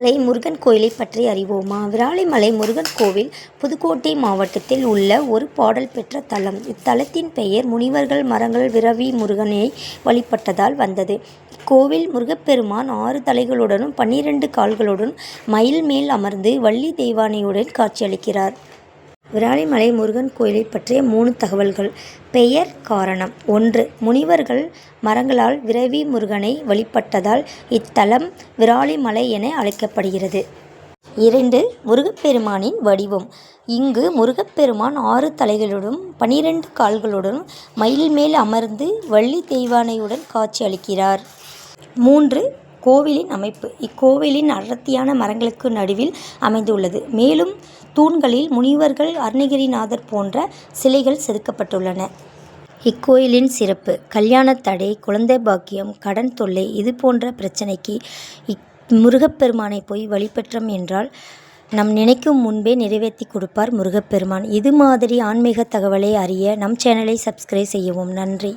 மலை முருகன் கோயிலை பற்றி அறிவோமா? விராலிமலை முருகன் கோவில் புதுக்கோட்டை மாவட்டத்தில் உள்ள ஒரு பாடல் பெற்ற தலம். இத்தலத்தின் பெயர் முனிவர்கள் மரங்கள் விரவி முருகனை வழிபட்டதால் வந்தது. இக்கோவில் முருகப்பெருமான் 6 தலைகளுடனும் 12 கால்களுடன் மயில் மேல் அமர்ந்து வள்ளி தெய்வானையுடன் காட்சியளிக்கிறார். விராலிமலை முருகன் கோயிலை பற்றிய 3 தகவல்கள். பெயர் காரணம். 1. முனிவர்கள் மரங்களால் விரவி முருகனை வழிபட்டதால் இத்தலம் விராலிமலை என அழைக்கப்படுகிறது. 2. முருகப்பெருமானின் வடிவம். இங்கு முருகப்பெருமான் 6 தலைகளுடன் 12 கால்களுடன் மயில் மேல் அமர்ந்து வள்ளி தெய்வானையுடன் காட்சி அளிக்கிறார். 3. கோவிலின் அமைப்பு. இக்கோவிலின் அடர்த்தியான மரங்களுக்கு நடுவில் அமைந்துள்ளது. மேலும் தூண்களில் முனிவர்கள், அருணகிரிநாதர் போன்ற சிலைகள் செதுக்கப்பட்டுள்ளன. இக்கோயிலின் சிறப்பு. கல்யாண தடை, குழந்தை பாக்கியம், கடன் தொல்லை இது போன்ற பிரச்சனைக்கு முருகப்பெருமானை போய் வழிபற்றோம் என்றால் நம் நினைக்கும் முன்பே நிறைவேற்றி கொடுப்பார் முருகப்பெருமான். இது மாதிரி ஆன்மீக தகவலை அறிய நம் சேனலை சப்ஸ்கிரைப் செய்யவும். நன்றி.